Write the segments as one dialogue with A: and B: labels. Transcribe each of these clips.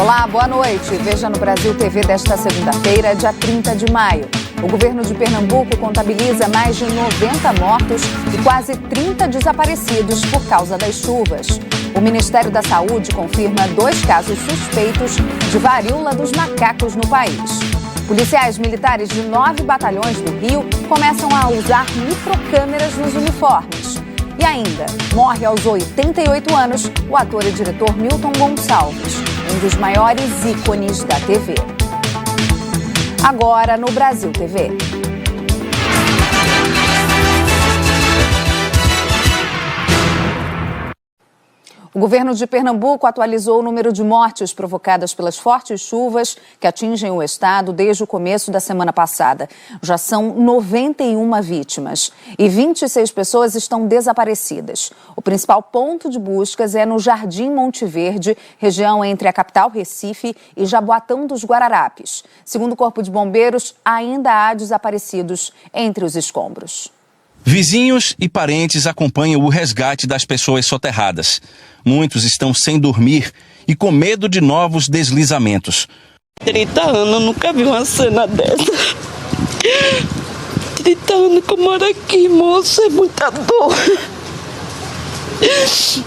A: Olá, boa noite. Veja no Brasil TV desta segunda-feira, dia 30 de maio. O governo de Pernambuco contabiliza mais de 90 mortos e quase 30 desaparecidos por causa das chuvas. O Ministério da Saúde confirma 2 casos suspeitos de varíola dos macacos no país. Policiais militares de 9 batalhões do Rio começam a usar microcâmeras nos uniformes. E ainda, morre aos 88 anos o ator e diretor Milton Gonçalves, um dos maiores ícones da TV. Agora no Brasil TV. O governo de Pernambuco atualizou o número de mortes provocadas pelas fortes chuvas que atingem o estado desde o começo da semana passada. Já são 91 vítimas e 26 pessoas estão desaparecidas. O principal ponto de buscas é no Jardim Monte Verde, região entre a capital Recife e Jaboatão dos Guararapes. Segundo o Corpo de Bombeiros, ainda há desaparecidos entre os escombros.
B: Vizinhos e parentes acompanham o resgate das pessoas soterradas. Muitos estão sem dormir e com medo de novos deslizamentos.
C: 30 anos, nunca vi uma cena dessa. 30 anos que eu moro aqui, moço, é muita dor.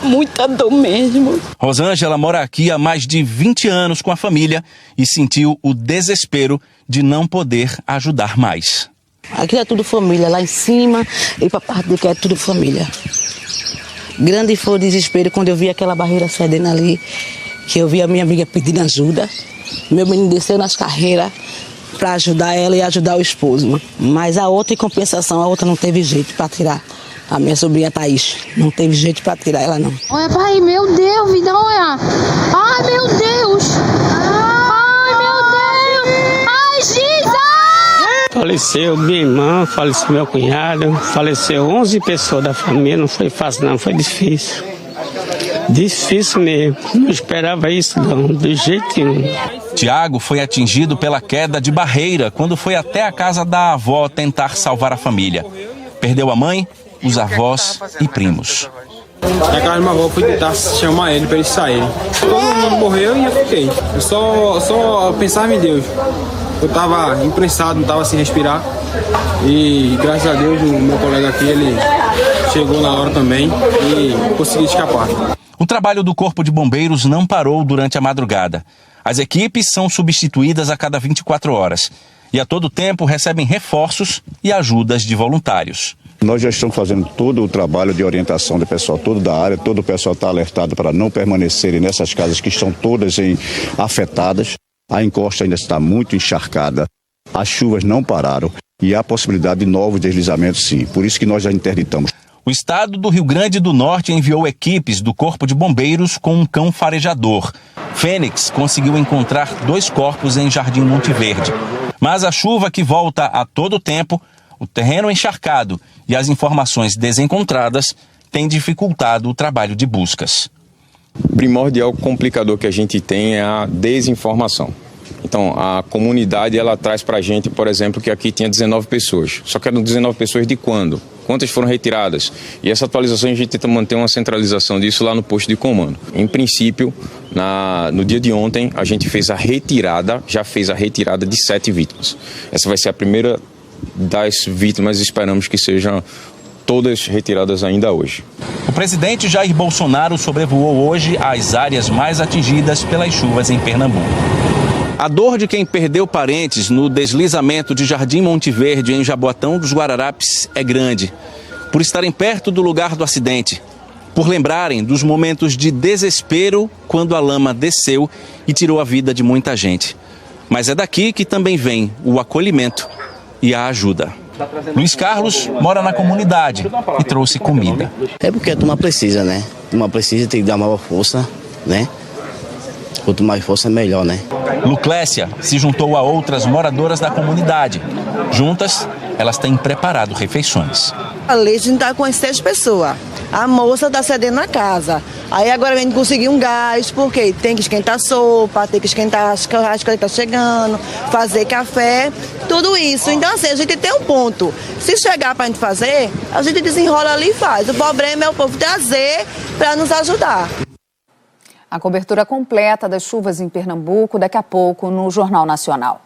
C: Muita dor mesmo.
B: Rosângela mora aqui há mais de 20 anos com a família e sentiu o desespero de não poder ajudar mais.
C: Aqui é tudo família, lá em cima e para parte daqui é tudo família. Grande foi o desespero quando eu vi aquela barreira cedendo ali, que eu vi a minha amiga pedindo ajuda. Meu menino desceu nas carreiras para ajudar ela e ajudar o esposo. Mas a outra, em compensação, a outra não teve jeito para tirar. A minha sobrinha Thaís, não teve jeito para tirar ela não.
D: Olha, pai, meu Deus, vida, olha. Ai, meu Deus. Ai, meu Deus. Ai, Jesus.
E: Faleceu minha irmã, faleceu meu cunhado, faleceu 11 pessoas da família, não foi fácil não, foi difícil. Difícil mesmo, não esperava isso não, de jeito nenhum.
B: Tiago foi atingido pela queda de barreira quando foi até a casa da avó tentar salvar a família. Perdeu a mãe, os avós e primos.
F: Na casa de minha avó, fui tentar chamar ele para eles saírem. Todo mundo morreu e eu fiquei. Eu só pensava em Deus. Eu estava imprensado, não estava sem respirar. E graças a Deus o meu colega aqui, ele chegou na hora também e consegui escapar.
B: O trabalho do Corpo de Bombeiros não parou durante a madrugada. As equipes são substituídas a cada 24 horas. E a todo tempo recebem reforços e ajudas de voluntários.
G: Nós já estamos fazendo todo o trabalho de orientação do pessoal todo da área, todo o pessoal está alertado para não permanecerem nessas casas que estão todas afetadas. A encosta ainda está muito encharcada, as chuvas não pararam e há possibilidade de novos deslizamentos sim, por isso que nós já interditamos.
B: O estado do Rio Grande do Norte enviou equipes do Corpo de Bombeiros com um cão farejador. Fênix conseguiu encontrar 2 corpos em Jardim Monte Verde. Mas a chuva que volta a todo tempo, o terreno encharcado e as informações desencontradas têm dificultado o trabalho de buscas.
H: O primordial complicador que a gente tem é a desinformação. Então, a comunidade, ela traz para a gente, por exemplo, que aqui tinha 19 pessoas. Só que eram 19 pessoas de quando? Quantas foram retiradas? E essa atualização a gente tenta manter uma centralização disso lá no posto de comando. Em princípio, no dia de ontem, a gente já fez a retirada de 7 vítimas. Essa vai ser a primeira das vítimas, esperamos que sejam todas retiradas ainda hoje.
B: O presidente Jair Bolsonaro sobrevoou hoje as áreas mais atingidas pelas chuvas em Pernambuco. A dor de quem perdeu parentes no deslizamento de Jardim Monte Verde, em Jaboatão dos Guararapes, é grande. Por estarem perto do lugar do acidente, por lembrarem dos momentos de desespero quando a lama desceu e tirou a vida de muita gente. Mas é daqui que também vem o acolhimento e a ajuda. Luiz Carlos mora na comunidade e trouxe comida.
I: É porque a turma precisa, né? A turma precisa, tem que dar maior força, né? Quanto mais força, melhor, né?
B: Luclécia se juntou a outras moradoras da comunidade. Juntas, elas têm preparado refeições.
C: A gente está com as 6 pessoas. A moça está cedendo na casa. Aí agora a gente conseguiu um gás, porque tem que esquentar sopa, tem que esquentar as churrascas que está chegando, fazer café, tudo isso. Então assim, a gente tem um ponto. Se chegar para a gente fazer, a gente desenrola ali e faz. O problema é o povo trazer para nos ajudar.
A: A cobertura completa das chuvas em Pernambuco daqui a pouco no Jornal Nacional.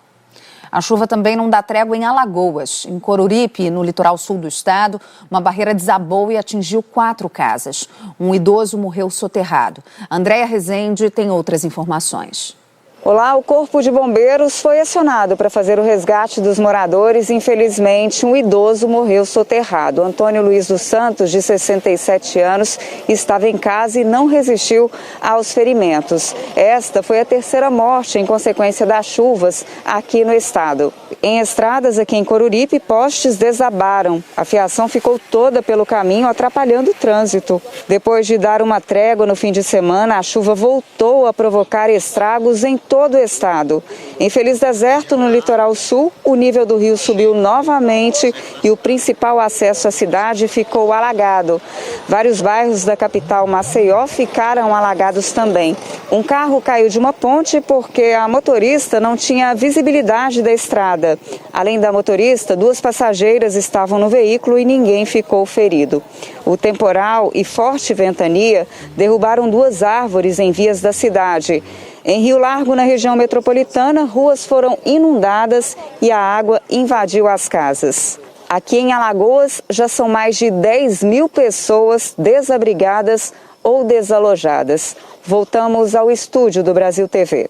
A: A chuva também não dá trégua em Alagoas. Em Coruripe, no litoral sul do estado, uma barreira desabou e atingiu 4 casas. Um idoso morreu soterrado. Andréia Rezende tem outras informações.
J: Olá, o Corpo de Bombeiros foi acionado para fazer o resgate dos moradores. Infelizmente, um idoso morreu soterrado. Antônio Luiz dos Santos, de 67 anos, estava em casa e não resistiu aos ferimentos. Esta foi a 3ª morte em consequência das chuvas aqui no estado. Em estradas aqui em Coruripe, postes desabaram. A fiação ficou toda pelo caminho, atrapalhando o trânsito. Depois de dar uma trégua no fim de semana, a chuva voltou a provocar estragos em todo o estado. Em Feliz Deserto, no litoral sul, o nível do rio subiu novamente e o principal acesso à cidade ficou alagado. Vários bairros da capital Maceió ficaram alagados também. Um carro caiu de uma ponte porque a motorista não tinha visibilidade da estrada. Além da motorista, 2 passageiras estavam no veículo e ninguém ficou ferido. O temporal e forte ventania derrubaram 2 árvores em vias da cidade. Em Rio Largo, na região metropolitana, ruas foram inundadas e a água invadiu as casas. Aqui em Alagoas, já são mais de 10 mil pessoas desabrigadas ou desalojadas. Voltamos ao estúdio do Brasil TV.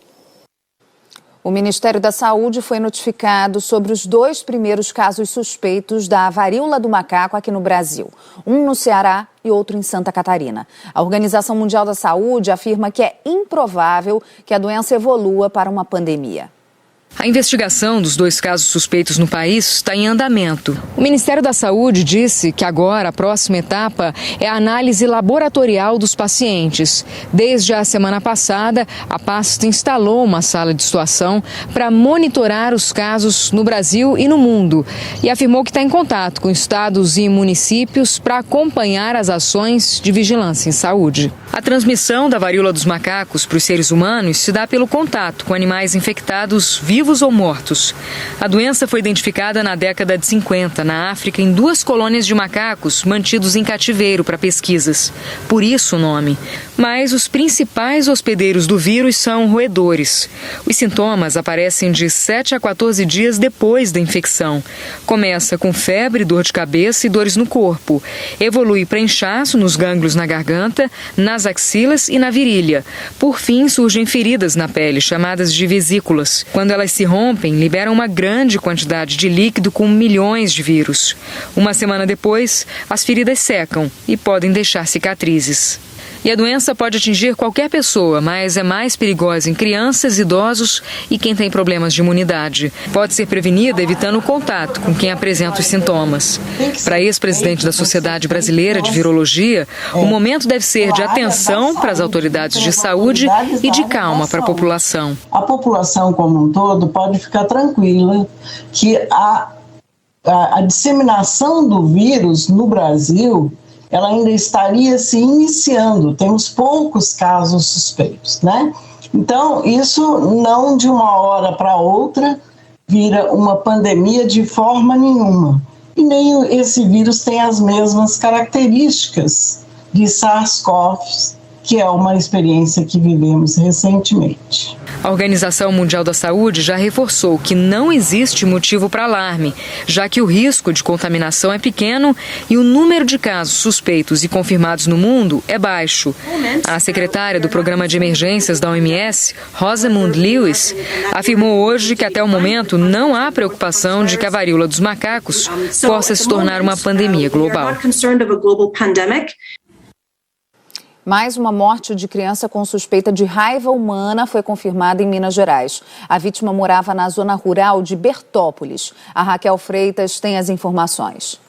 A: O Ministério da Saúde foi notificado sobre os 2 primeiros casos suspeitos da varíola do macaco aqui no Brasil. Um no Ceará e outro em Santa Catarina. A Organização Mundial da Saúde afirma que é improvável que a doença evolua para uma pandemia.
K: A investigação dos 2 casos suspeitos no país está em andamento. O Ministério da Saúde disse que agora a próxima etapa é a análise laboratorial dos pacientes. Desde a semana passada, a pasta instalou uma sala de situação para monitorar os casos no Brasil e no mundo e afirmou que está em contato com estados e municípios para acompanhar as ações de vigilância em saúde. A transmissão da varíola dos macacos para os seres humanos se dá pelo contato com animais infectados vivos ou mortos. A doença foi identificada na década de 50, na África, em 2 colônias de macacos mantidos em cativeiro para pesquisas. Por isso o nome. Mas os principais hospedeiros do vírus são roedores. Os sintomas aparecem de 7 a 14 dias depois da infecção. Começa com febre, dor de cabeça e dores no corpo. Evolui para inchaço nos gânglios na garganta, nas axilas e na virilha. Por fim, surgem feridas na pele, chamadas de vesículas. Quando elas se rompem, liberam uma grande quantidade de líquido com milhões de vírus. Uma semana depois, as feridas secam e podem deixar cicatrizes. E a doença pode atingir qualquer pessoa, mas é mais perigosa em crianças, idosos e quem tem problemas de imunidade. Pode ser prevenida evitando o contato com quem apresenta os sintomas. Para ex-presidente da Sociedade Brasileira de Virologia, o momento deve ser de atenção para as autoridades de saúde e de calma para a população.
L: A população como um todo pode ficar tranquila que a disseminação do vírus no Brasil ela ainda estaria se iniciando, temos poucos casos suspeitos, né? Então, isso não de uma hora para outra vira uma pandemia de forma nenhuma. E nem esse vírus tem as mesmas características de SARS-CoV, que é uma experiência que vivemos recentemente.
K: A Organização Mundial da Saúde já reforçou que não existe motivo para alarme, já que o risco de contaminação é pequeno e o número de casos suspeitos e confirmados no mundo é baixo. A secretária do Programa de Emergências da OMS, Rosamund Lewis, afirmou hoje que até o momento não há preocupação de que a varíola dos macacos possa se tornar uma pandemia global.
A: Mais uma morte de criança com suspeita de raiva humana foi confirmada em Minas Gerais. A vítima morava na zona rural de Bertópolis. A Raquel Freitas tem as informações.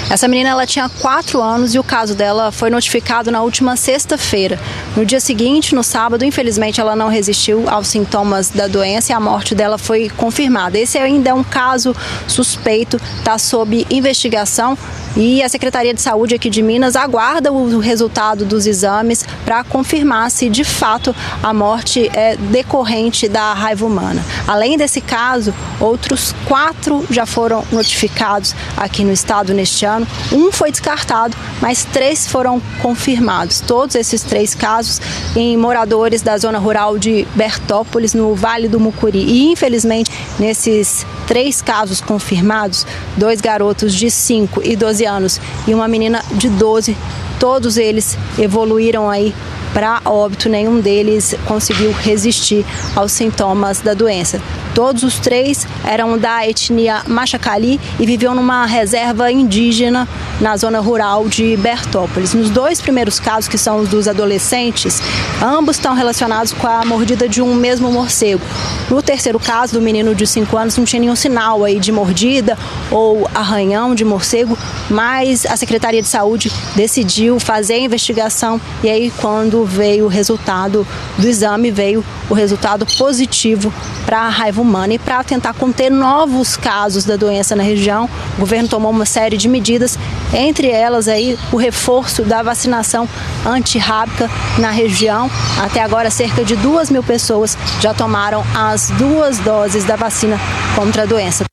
M: Essa menina ela tinha 4 anos e o caso dela foi notificado na última sexta-feira. No dia seguinte, no sábado, infelizmente ela não resistiu aos sintomas da doença e a morte dela foi confirmada. Esse ainda é um caso suspeito, está sob investigação e a Secretaria de Saúde aqui de Minas aguarda o resultado dos exames para confirmar se de fato a morte é decorrente da raiva humana. Além desse caso, outros 4 já foram notificados aqui no estado neste ano. Um foi descartado, mas 3 foram confirmados. Todos esses 3 casos casos em moradores da zona rural de Bertópolis, no Vale do Mucuri. E, infelizmente, nesses 3 casos confirmados, 2 garotos de 5 e 12 anos e uma menina de 12, todos eles evoluíram aí para óbito, nenhum deles conseguiu resistir aos sintomas da doença. Todos os 3 eram da etnia Machacali e viviam numa reserva indígena na zona rural de Bertópolis. Nos 2 primeiros casos, que são os dos adolescentes, ambos estão relacionados com a mordida de um mesmo morcego. No 3º caso, do menino de 5 anos, não tinha nenhum sinal aí de mordida ou arranhão de morcego, mas a Secretaria de Saúde decidiu fazer a investigação e aí, quando veio o resultado do exame, veio o resultado positivo para a raiva humana. E para tentar conter novos casos da doença na região, o governo tomou uma série de medidas, entre elas aí o reforço da vacinação antirrábica na região. Até agora, cerca de 2.000 pessoas já tomaram as 2 doses da vacina contra a doença.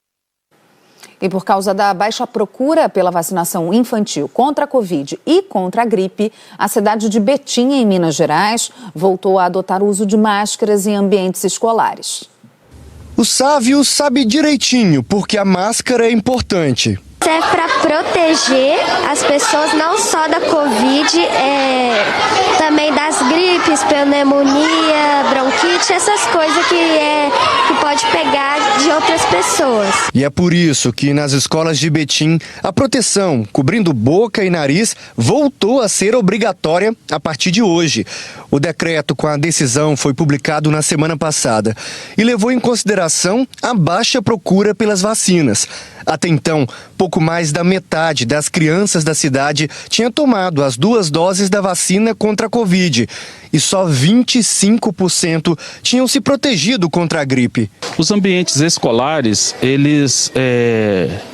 A: E por causa da baixa procura pela vacinação infantil contra a Covid e contra a gripe, a cidade de Betim, em Minas Gerais, voltou a adotar o uso de máscaras em ambientes escolares.
N: O Sávio sabe direitinho porque a máscara é importante.
O: Serve para proteger as pessoas não só da Covid, também das gripes, pneumonia, bronquite, essas coisas que pode pegar de outras pessoas.
N: E é por isso que nas escolas de Betim, a proteção cobrindo boca e nariz voltou a ser obrigatória a partir de hoje. O decreto com a decisão foi publicado na semana passada e levou em consideração a baixa procura pelas vacinas. Até então, pouco mais da metade das crianças da cidade tinha tomado as 2 doses da vacina contra a Covid e só 25% tinham se protegido contra a gripe.
B: Os ambientes escolares, eles,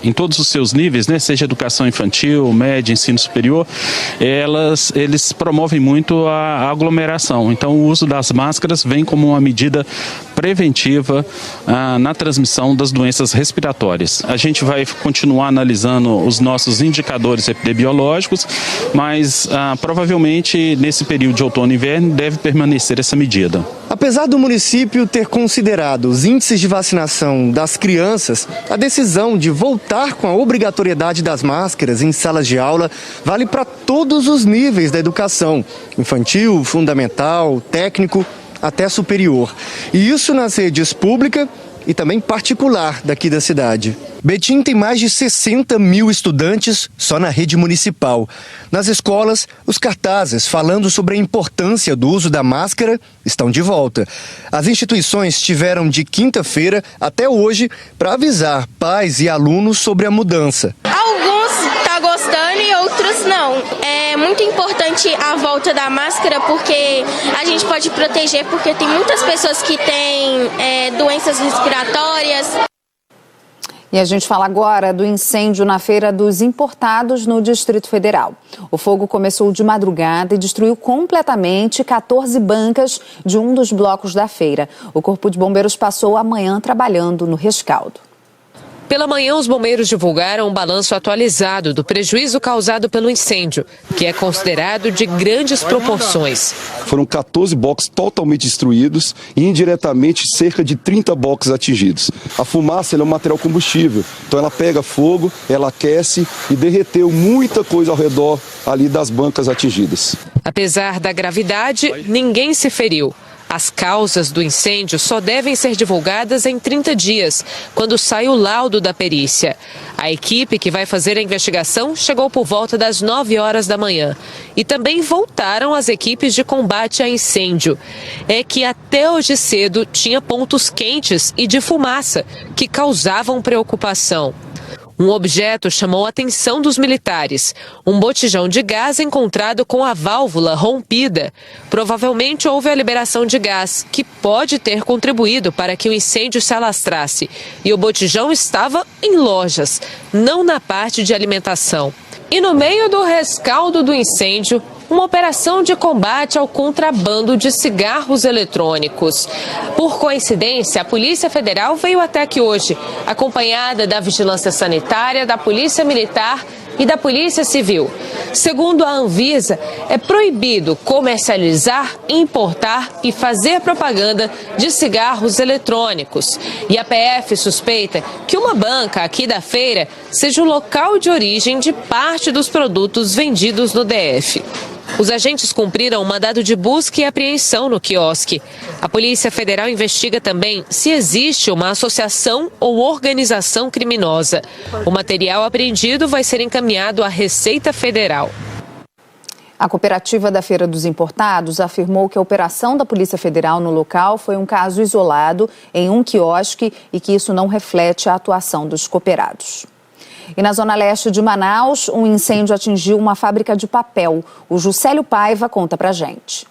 B: em todos os seus níveis, né, seja educação infantil, média, ensino superior, eles promovem muito a aglomeração. Então, o uso das máscaras vem como uma medida preventiva na transmissão das doenças respiratórias. A gente vai continuar analisando os nossos indicadores epidemiológicos, mas provavelmente nesse período de outono e inverno deve permanecer essa medida.
N: Apesar do município ter considerado os índices de vacinação das crianças, a decisão de voltar com a obrigatoriedade das máscaras em salas de aula vale para todos os níveis da educação, infantil, fundamental, técnico, até superior. E isso nas redes pública e também particular daqui da cidade. Betim tem mais de 60 mil estudantes só na rede municipal. Nas escolas, os cartazes falando sobre a importância do uso da máscara estão de volta. As instituições tiveram de quinta-feira até hoje para avisar pais e alunos sobre a mudança.
P: Alguns estão gostando e outros não. É muito importante a volta da máscara porque a gente pode proteger, porque tem muitas pessoas que têm doenças respiratórias.
A: E a gente fala agora do incêndio na Feira dos Importados no Distrito Federal. O fogo começou de madrugada e destruiu completamente 14 bancas de um dos blocos da feira. O Corpo de Bombeiros passou a manhã trabalhando no rescaldo.
K: Pela manhã, os bombeiros divulgaram um balanço atualizado do prejuízo causado pelo incêndio, que é considerado de grandes proporções.
Q: Foram 14 boxes totalmente destruídos e indiretamente cerca de 30 boxes atingidos. A fumaça é um material combustível, então ela pega fogo, ela aquece e derreteu muita coisa ao redor ali das bancas atingidas.
K: Apesar da gravidade, ninguém se feriu. As causas do incêndio só devem ser divulgadas em 30 dias, quando sai o laudo da perícia. A equipe que vai fazer a investigação chegou por volta das 9 horas da manhã. E também voltaram as equipes de combate a incêndio. É que até hoje cedo tinha pontos quentes e de fumaça, que causavam preocupação. Um objeto chamou a atenção dos militares, um botijão de gás encontrado com a válvula rompida. Provavelmente houve a liberação de gás, que pode ter contribuído para que o incêndio se alastrasse. E o botijão estava em lojas, não na parte de alimentação. E no meio do rescaldo do incêndio, uma operação de combate ao contrabando de cigarros eletrônicos. Por coincidência, a Polícia Federal veio até aqui hoje, acompanhada da Vigilância Sanitária, da Polícia Militar
R: e da Polícia Civil. Segundo a Anvisa, é proibido comercializar, importar e fazer propaganda de cigarros eletrônicos. E a PF suspeita que uma banca aqui da feira seja o local de origem de parte dos produtos vendidos no DF. Os agentes cumpriram um mandado de busca e apreensão no quiosque. A Polícia Federal investiga também se existe uma associação ou organização criminosa. O material apreendido vai ser encaminhado à Receita Federal.
A: A cooperativa da Feira dos Importados afirmou que a operação da Polícia Federal no local foi um caso isolado em um quiosque e que isso não reflete a atuação dos cooperados. E na zona leste de Manaus, um incêndio atingiu uma fábrica de papel. O Juscelio Paiva conta pra gente.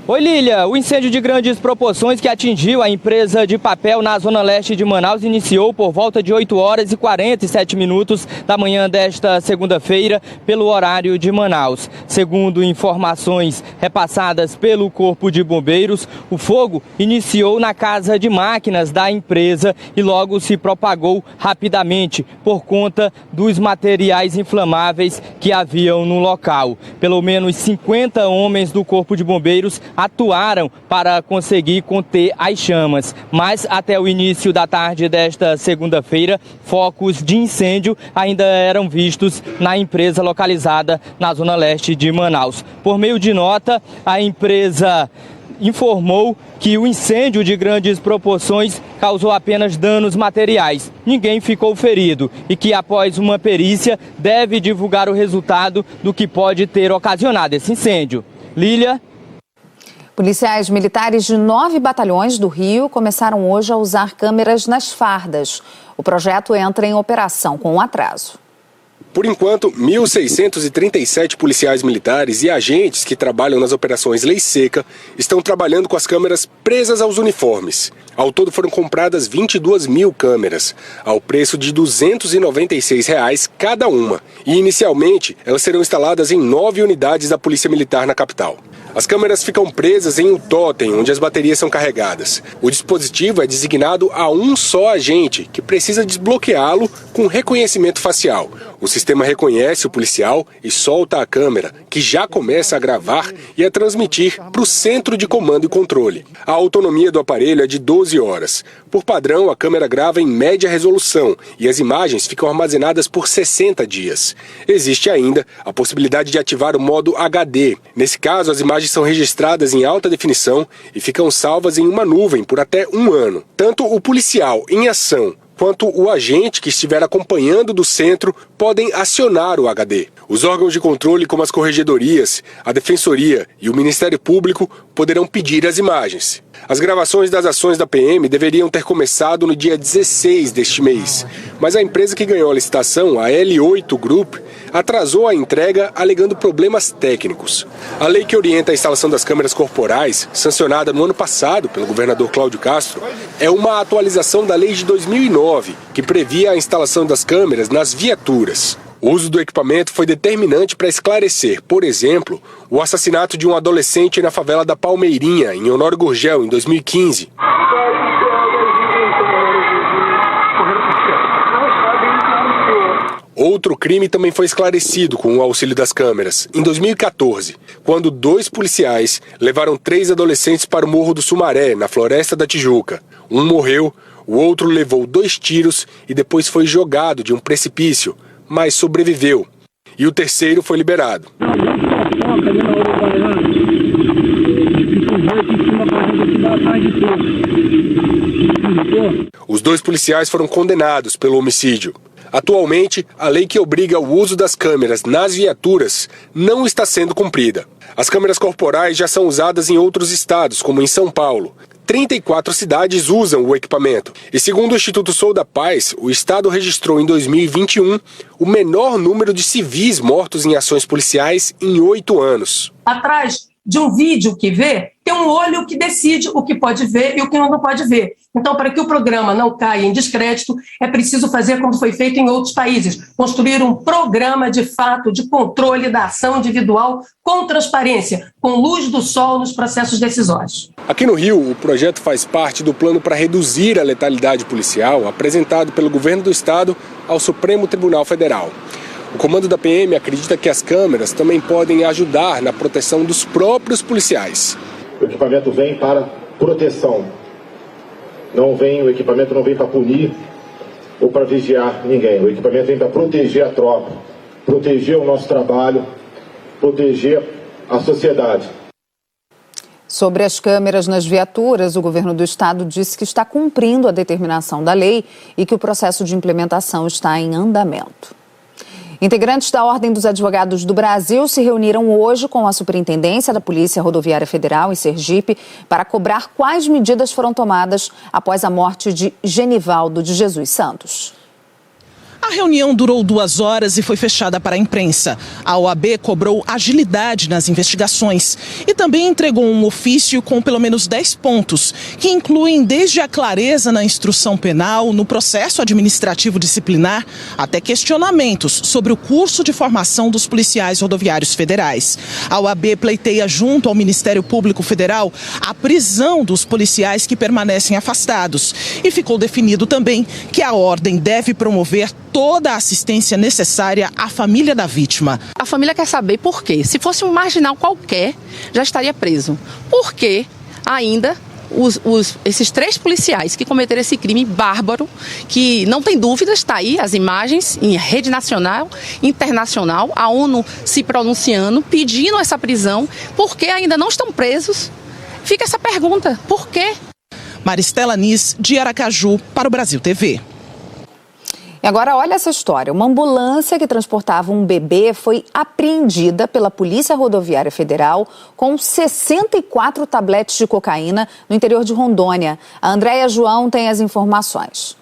S: Oi, Lília. O incêndio de grandes proporções que atingiu a empresa de papel na zona leste de Manaus iniciou por volta de 8 horas e 47 minutos da manhã desta segunda-feira, pelo horário de Manaus. Segundo informações repassadas pelo Corpo de Bombeiros, o fogo iniciou na casa de máquinas da empresa e logo se propagou rapidamente por conta dos materiais inflamáveis que haviam no local. Pelo menos 50 homens do Corpo de Bombeiros atuaram para conseguir conter as chamas, mas até o início da tarde desta segunda-feira, focos de incêndio ainda eram vistos na empresa localizada na zona leste de Manaus. Por meio de nota, a empresa informou que o incêndio de grandes proporções causou apenas danos materiais. Ninguém ficou ferido e que, após uma perícia, deve divulgar o resultado do que pode ter ocasionado esse incêndio. Lília?
A: Policiais militares de 9 batalhões do Rio começaram hoje a usar câmeras nas fardas. O projeto entra em operação com um atraso.
T: Por enquanto, 1.637 policiais militares e agentes que trabalham nas operações Lei Seca estão trabalhando com as câmeras presas aos uniformes. Ao todo foram compradas 22 mil câmeras, ao preço de R$ 296 cada uma. E inicialmente, elas serão instaladas em 9 unidades da Polícia Militar na capital. As câmeras ficam presas em um totem, onde as baterias são carregadas. O dispositivo é designado a um só agente, que precisa desbloqueá-lo com reconhecimento facial. O sistema reconhece o policial e solta a câmera, que já começa a gravar e a transmitir para o centro de comando e controle. A autonomia do aparelho é de 12 horas. Por padrão, a câmera grava em média resolução e as imagens ficam armazenadas por 60 dias. Existe ainda a possibilidade de ativar o modo HD. Nesse caso, as imagens são registradas em alta definição e ficam salvas em uma nuvem por até 1 ano. Tanto o policial em ação quanto o agente que estiver acompanhando do centro podem acionar o HD. Os órgãos de controle, como as corregedorias, a Defensoria e o Ministério Público, poderão pedir as imagens. As gravações das ações da PM deveriam ter começado no dia 16 deste mês, mas a empresa que ganhou a licitação, a L8 Group, atrasou a entrega alegando problemas técnicos. A lei que orienta a instalação das câmeras corporais, sancionada no ano passado pelo governador Cláudio Castro, é uma atualização da lei de 2009, que previa a instalação das câmeras nas viaturas. O uso do equipamento foi determinante para esclarecer, por exemplo, o assassinato de um adolescente na favela da Palmeirinha, em Honório Gurgel, em 2015. Outro crime também foi esclarecido com o auxílio das câmeras, em 2014, quando 2 policiais levaram 3 adolescentes para o Morro do Sumaré, na Floresta da Tijuca. Um morreu, o outro levou 2 tiros e depois foi jogado de um precipício, mas sobreviveu. E o terceiro foi liberado. Os 2 policiais foram condenados pelo homicídio. Atualmente, a lei que obriga o uso das câmeras nas viaturas não está sendo cumprida. As câmeras corporais já são usadas em outros estados, como em São Paulo. 34 cidades usam o equipamento. E segundo o Instituto Sou da Paz, o estado registrou em 2021 o menor número de civis mortos em ações policiais em 8 anos.
U: Atrás de um vídeo que vê, tem um olho que decide o que pode ver e o que não pode ver. Então, para que o programa não caia em descrédito, é preciso fazer como foi feito em outros países, construir um programa de fato de controle da ação individual com transparência, com luz do sol nos processos decisórios.
T: Aqui no Rio, o projeto faz parte do plano para reduzir a letalidade policial apresentado pelo governo do estado ao Supremo Tribunal Federal. O comando da PM acredita que as câmeras também podem ajudar na proteção dos próprios policiais.
D: O equipamento vem para proteção. O equipamento não vem para punir ou para vigiar ninguém. O equipamento vem para proteger a tropa, proteger o nosso trabalho, proteger a sociedade.
A: Sobre as câmeras nas viaturas, o governo do estado disse que está cumprindo a determinação da lei e que o processo de implementação está em andamento. Integrantes da Ordem dos Advogados do Brasil se reuniram hoje com a Superintendência da Polícia Rodoviária Federal em Sergipe para cobrar quais medidas foram tomadas após a morte de Genivaldo de Jesus Santos.
V: A reunião durou 2 horas e foi fechada para a imprensa. A OAB cobrou agilidade nas investigações e também entregou um ofício com pelo menos 10 pontos, que incluem desde a clareza na instrução penal, no processo administrativo disciplinar, até questionamentos sobre o curso de formação dos policiais rodoviários federais. A OAB pleiteia junto ao Ministério Público Federal a prisão dos policiais que permanecem afastados. E ficou definido também que a ordem deve promover toda a assistência necessária à família da vítima.
W: A família quer saber por quê. Se fosse um marginal qualquer, já estaria preso. Por que ainda esses 3 policiais que cometeram esse crime bárbaro, que não tem dúvidas, está aí as imagens em rede nacional, internacional, a ONU se pronunciando, pedindo essa prisão, por que ainda não estão presos? Fica essa pergunta, por quê?
V: Maristela Nis, de Aracaju, para o Brasil TV.
A: E agora olha essa história. Uma ambulância que transportava um bebê foi apreendida pela Polícia Rodoviária Federal com 64 tabletes de cocaína no interior de Rondônia. A Andréia João tem as informações.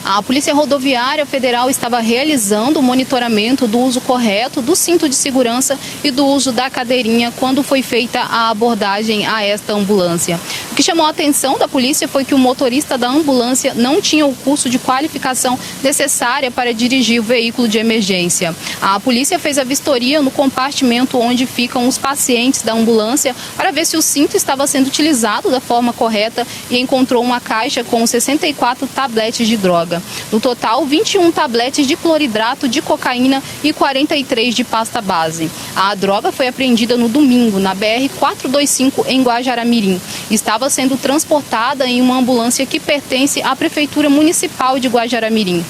X: A Polícia Rodoviária Federal estava realizando o monitoramento do uso correto do cinto de segurança e do uso da cadeirinha quando foi feita a abordagem a esta ambulância. O que chamou a atenção da polícia foi que o motorista da ambulância não tinha o curso de qualificação necessária para dirigir o veículo de emergência. A polícia fez a vistoria no compartimento onde ficam os pacientes da ambulância para ver se o cinto estava sendo utilizado da forma correta e encontrou uma caixa com 64 tabletes de droga. No total, 21 tabletes de cloridrato de cocaína e 43 de pasta base. A droga foi apreendida no domingo, na BR-425, em Guajará-Mirim. Estava sendo transportada em uma ambulância que pertence à Prefeitura Municipal de Guajará-Mirim.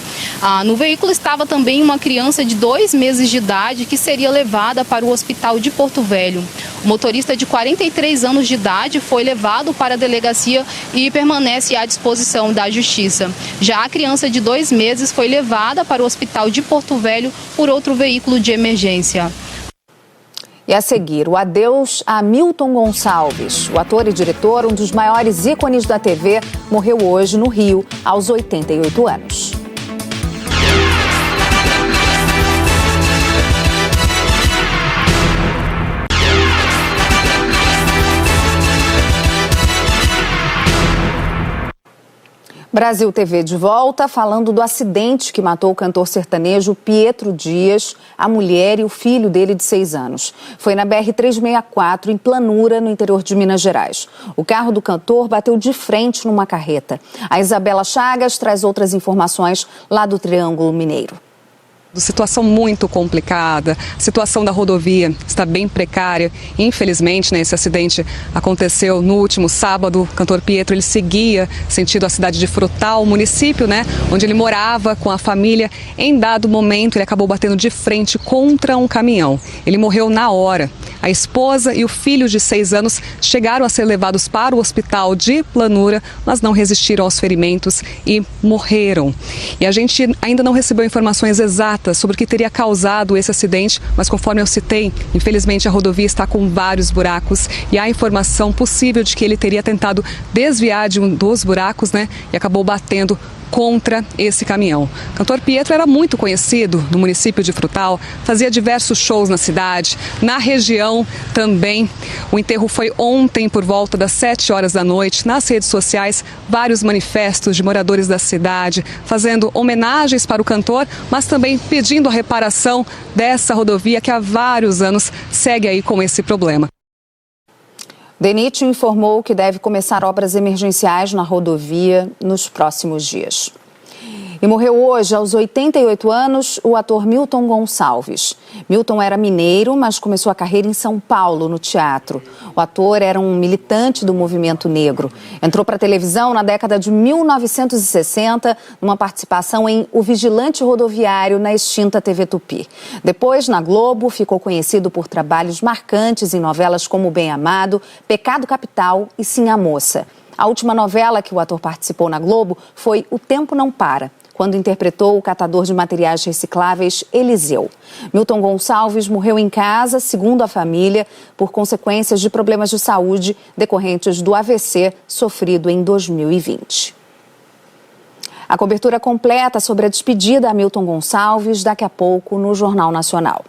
X: No veículo estava também uma criança de 2 meses de idade que seria levada para o hospital de Porto Velho. O motorista de 43 anos de idade foi levado para a delegacia e permanece à disposição da Justiça. Já a criança de 2 meses foi levada para o hospital de Porto Velho por outro veículo de emergência.
A: E a seguir, o adeus a Milton Gonçalves. O ator e diretor, um dos maiores ícones da TV, morreu hoje no Rio, aos 88 anos. Brasil TV de volta, falando do acidente que matou o cantor sertanejo Pietro Dias, a mulher e o filho dele de 6 anos. Foi na BR-364, em Planura, no interior de Minas Gerais. O carro do cantor bateu de frente numa carreta. A Isabela Chagas traz outras informações lá do Triângulo Mineiro.
Y: Situação muito complicada, a situação da rodovia está bem precária. Infelizmente, esse acidente aconteceu no último sábado. O cantor Pietro, ele seguia sentido a cidade de Frutal, município, onde ele morava com a família. Em dado momento, ele acabou batendo de frente contra um caminhão. Ele morreu na hora. A esposa e o filho de 6 anos chegaram a ser levados para o hospital de Planura, mas não resistiram aos ferimentos e morreram. E a gente ainda não recebeu informações exatas sobre o que teria causado esse acidente, mas conforme eu citei, infelizmente a rodovia está com vários buracos e há informação possível de que ele teria tentado desviar de um dos buracos, e acabou batendo contra esse caminhão. O cantor Pietro era muito conhecido no município de Frutal, fazia diversos shows na cidade, na região também. O enterro foi ontem por volta das 7 horas da noite. Nas redes sociais, vários manifestos de moradores da cidade fazendo homenagens para o cantor, mas também pedindo a reparação dessa rodovia que há vários anos segue aí com esse problema.
A: DENIT informou que deve começar obras emergenciais na rodovia nos próximos dias. E morreu hoje, aos 88 anos, o ator Milton Gonçalves. Milton era mineiro, mas começou a carreira em São Paulo, no teatro. O ator era um militante do movimento negro. Entrou para a televisão na década de 1960, numa participação em O Vigilante Rodoviário, na extinta TV Tupi. Depois, na Globo, ficou conhecido por trabalhos marcantes em novelas como Bem Amado, Pecado Capital e Sim a Moça. A última novela que o ator participou na Globo foi O Tempo Não Para, quando interpretou o catador de materiais recicláveis Eliseu. Milton Gonçalves morreu em casa, segundo a família, por consequências de problemas de saúde decorrentes do AVC sofrido em 2020. A cobertura completa sobre a despedida a Milton Gonçalves daqui a pouco no Jornal Nacional.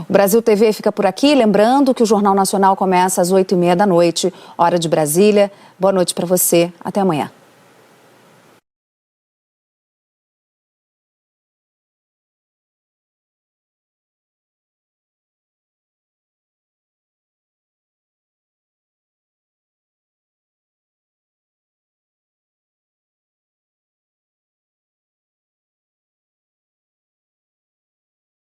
A: O Brasil TV fica por aqui, lembrando que o Jornal Nacional começa às 8h30 da noite, hora de Brasília. Boa noite para você, até amanhã.